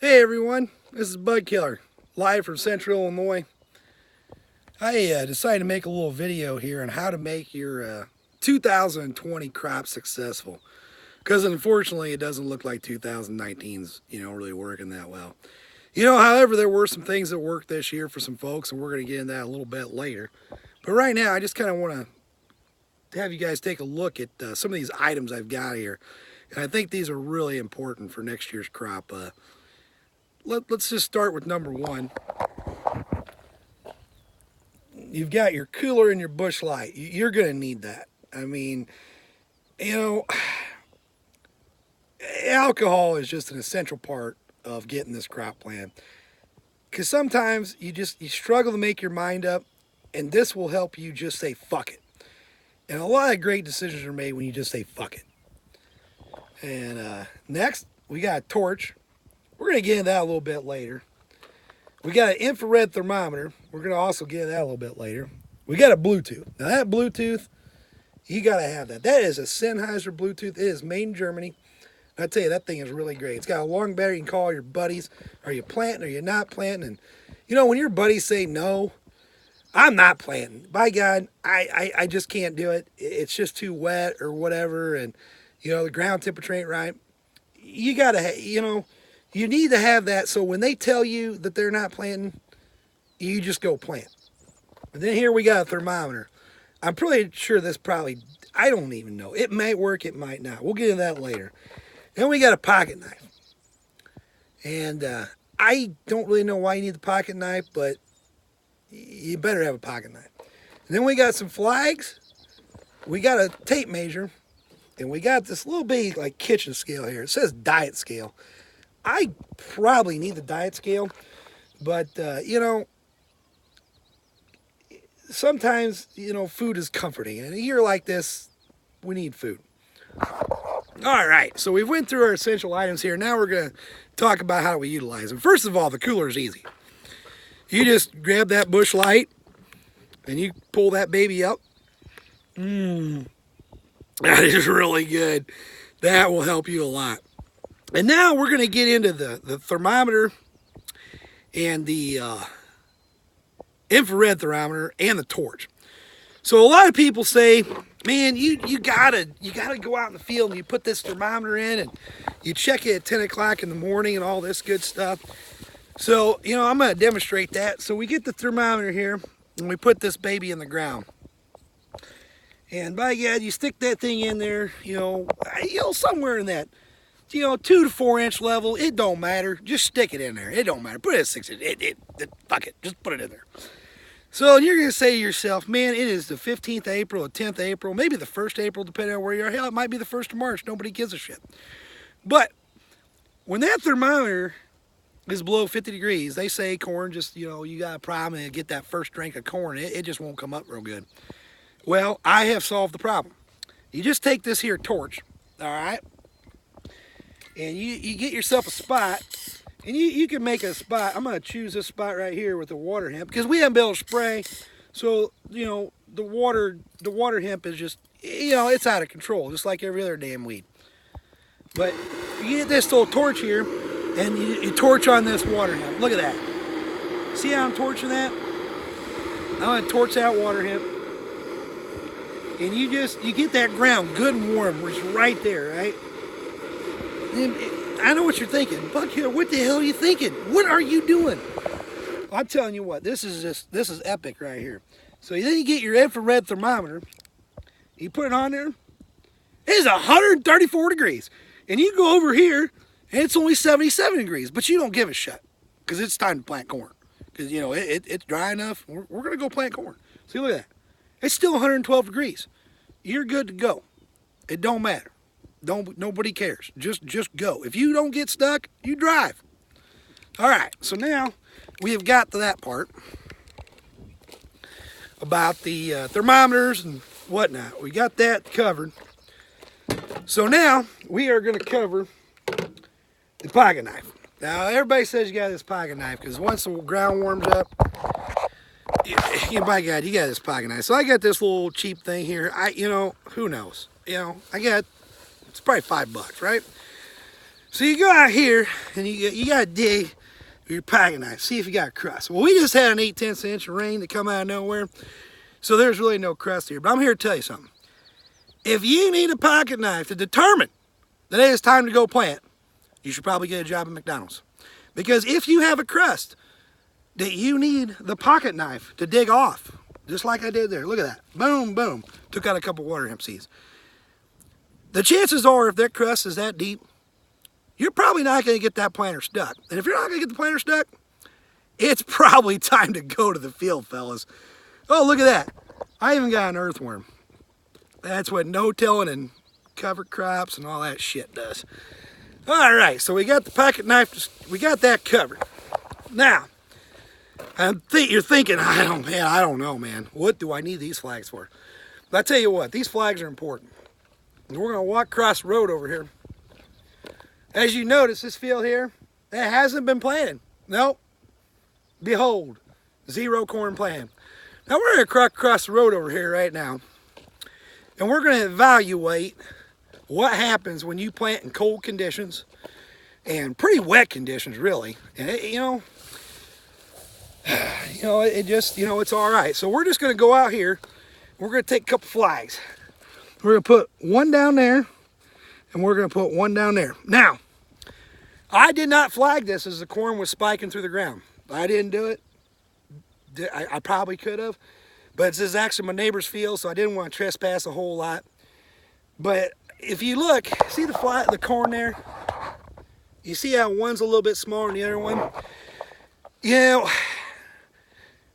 Hey everyone, this is Bug Killer, live from Central Illinois. I decided to make a little video here on how to make your 2020 crop successful. Because unfortunately it doesn't look like 2019's, really working that well. However, there were some things that worked this year for some folks, and we're going to get into that a little bit later. But right now, I just kind of want to have you guys take a look at some of these items I've got here. And I think these are really important for next year's crop. Let's just start with number one. You've got your cooler and your bush light. You're going to need that. I mean, alcohol is just an essential part of getting this crop plan. Because sometimes you struggle to make your mind up, and this will help you just say fuck it. And a lot of great decisions are made when you just say fuck it. And next, we got a torch. We're going to get into that a little bit later. We got an infrared thermometer. We're going to also get into that a little bit later. We got a Bluetooth. Now that Bluetooth, you got to have that. That is a Sennheiser Bluetooth. It is made in Germany. I tell you, that thing is really great. It's got a long battery. You can call your buddies. Are you planting? Are you not planting? And when your buddies say no, I'm not planting. By God, I just can't do it. It's just too wet or whatever. And, the ground temperature ain't right. You got to, you need to have that so when they tell you that they're not planting, you just go plant. And then here we got a thermometer. I'm pretty sure I don't even know. It might work, it might not. We'll get into that later. Then we got a pocket knife. And I don't really know why you need the pocket knife, but you better have a pocket knife. And then we got some flags. We got a tape measure. And we got this little bitty like kitchen scale here. It says diet scale. I probably need the diet scale, but sometimes food is comforting, and in a year like this, we need food. All right, so we went through our essential items here. Now we're gonna talk about how we utilize them. First of all, the cooler is easy. You just grab that bush light, and you pull that baby up. That is really good. That will help you a lot. And now we're going to get into the thermometer and the infrared thermometer and the torch. So a lot of people say, man, you gotta go out in the field and you put this thermometer in and you check it at 10 o'clock in the morning and all this good stuff. So, I'm going to demonstrate that. So we get the thermometer here and we put this baby in the ground. And by God, you stick that thing in there, somewhere in that 2 to 4 inch level. It don't matter. Just stick it in there. It don't matter. Put it at 6 inch. Fuck it. Just put it in there. So you're going to say to yourself, man, it is the 15th of April, the 10th of April, maybe the 1st of April, depending on where you are. Hell, it might be the 1st of March. Nobody gives a shit. But when that thermometer is below 50 degrees, they say corn just, you got a problem and get that first drink of corn. It just won't come up real good. Well, I have solved the problem. You just take this here torch, all right? And you get yourself a spot, and you can make a spot. I'm going to choose this spot right here with the water hemp, because we haven't been able to spray. So, the water hemp is just, it's out of control, just like every other damn weed. But you get this little torch here, and you torch on this water hemp. Look at that. See how I'm torching that? I'm going to torch that water hemp. And you get that ground good and warm, which is right there, right? And I know what you're thinking. Bug Killer, what the hell are you thinking? What are you doing? Well, I'm telling you what, this is epic right here. So then you get your infrared thermometer, you put it on there, it's 134 degrees. And you go over here, and it's only 77 degrees, but you don't give a shit, because it's time to plant corn. Because, it's dry enough, we're going to go plant corn. See, look at that. It's still 112 degrees. You're good to go. It don't matter. Nobody cares. Just go. If you don't get stuck, you drive. All right. So now we have got to that part about the thermometers and whatnot. We got that covered. So now we are going to cover the pocket knife. Now everybody says you got this pocket knife because once the ground warms up, by God, you got this pocket knife. So I got this little cheap thing here. Who knows? It's probably $5, right? So you go out here and you got to dig your pocket knife, see if you got crust. Well, we just had an 8/10 inch of rain that come out of nowhere, so there's really no crust here. But I'm here to tell you something. If you need a pocket knife to determine that it is time to go plant, you should probably get a job at McDonald's. Because if you have a crust that you need the pocket knife to dig off, just like I did there, look at that, boom, boom, took out a couple water hemp seeds. The chances are, if that crust is that deep, you're probably not going to get that planter stuck. And if you're not going to get the planter stuck, it's probably time to go to the field, fellas. Oh, look at that. I even got an earthworm. That's what no-tilling and cover crops and all that shit does. All right, so we got the pocket knife. We got that covered. Now, you're thinking, I don't know, man. What do I need these flags for? But I tell you what, these flags are important. And we're going to walk across the road over here. As you notice, this field here, it hasn't been planted. Nope. Behold, 0 corn planted. Now we're going to cross the road over here right now. And we're going to evaluate what happens when you plant in cold conditions and pretty wet conditions, really. And it's all right. So we're just going to go out here. We're going to take a couple flags. We're going to put one down there, and we're going to put one down there. Now, I did not flag this as the corn was spiking through the ground. I didn't do it. I probably could have, but this is actually my neighbor's field, so I didn't want to trespass a whole lot. But if you look, see the corn there? You see how one's a little bit smaller than the other one? You know,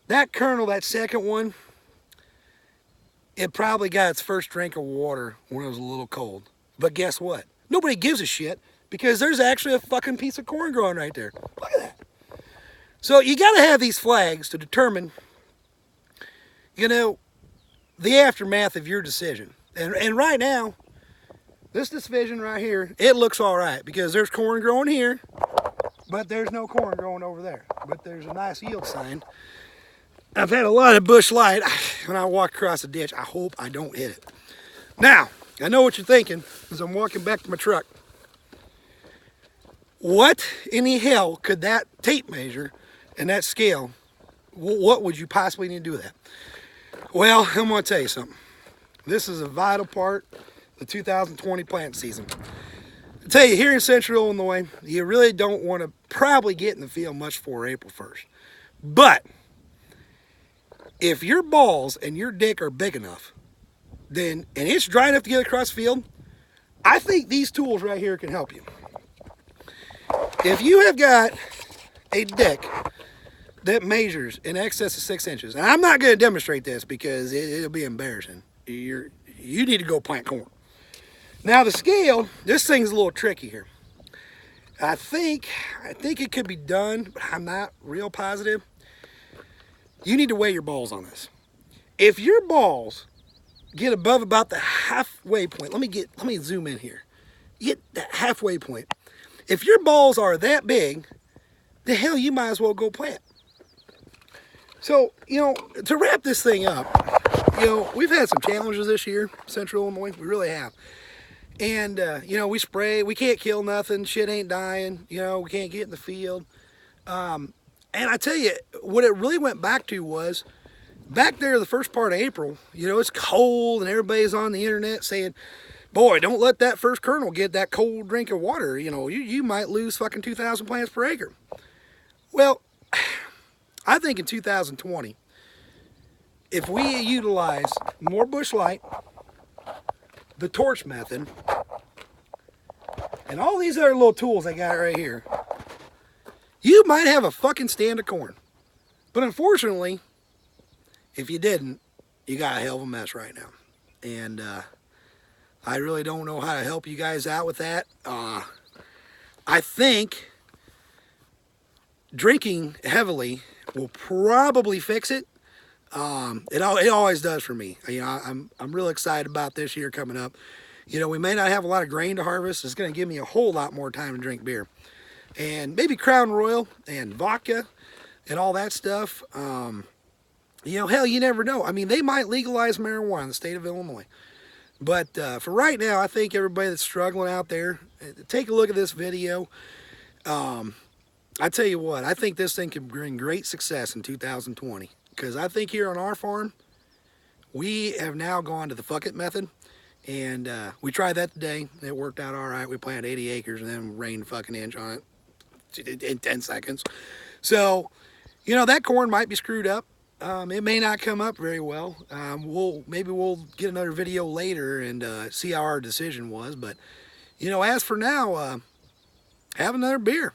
that kernel, that second one, it probably got its first drink of water when it was a little cold. But guess what? Nobody gives a shit because there's actually a fucking piece of corn growing right there. Look at that. So you got to have these flags to determine, the aftermath of your decision. And right now, this division right here, it looks all right because there's corn growing here, but there's no corn growing over there. But there's a nice yield sign. I've had a lot of bush light when I walk across the ditch. I hope I don't hit it. Now, I know what you're thinking as I'm walking back to my truck. What in the hell could that tape measure and that scale, what would you possibly need to do with that? Well, I'm going to tell you something. This is a vital part of the 2020 planting season. I tell you, here in Central Illinois, you really don't want to probably get in the field much before April 1st. But if your balls and your dick are big enough, and it's dry enough to get across the field, I think these tools right here can help you. If you have got a dick that measures in excess of 6 inches, and I'm not going to demonstrate this because it'll be embarrassing. You need to go plant corn. Now the scale, this thing's a little tricky here. I think it could be done, but I'm not real positive. You need to weigh your balls on this. If your balls get above about the halfway point, let me zoom in here. You get that halfway point. If your balls are that big, the hell you might as well go plant. So, to wrap this thing up, we've had some challenges this year, Central Illinois, we really have. And, we spray, we can't kill nothing, shit ain't dying, we can't get in the field. And I tell you, what it really went back to was, back there the first part of April, it's cold and everybody's on the internet saying, boy, don't let that first kernel get that cold drink of water. You might lose fucking 2,000 plants per acre. Well, I think in 2020, if we utilize more bush light, the torch method, and all these other little tools I got right here, you might have a fucking stand of corn. But unfortunately, if you didn't, you got a hell of a mess right now. And I really don't know how to help you guys out with that. I think drinking heavily will probably fix it. It always does for me. I'm real excited about this year coming up. We may not have a lot of grain to harvest. It's going to give me a whole lot more time to drink beer. And maybe Crown Royal and vodka and all that stuff. Hell, you never know. I mean, they might legalize marijuana in the state of Illinois. But for right now, I think everybody that's struggling out there, take a look at this video. I tell you what, I think this thing can bring great success in 2020. Because I think here on our farm, we have now gone to the fuck it method. And we tried that today. It worked out all right. We planted 80 acres and then rained a fucking inch on it in 10 seconds. So, you know, that corn might be screwed up. It may not come up very well. Maybe we'll get another video later and see how our decision was. But, you know, as for now, have another beer.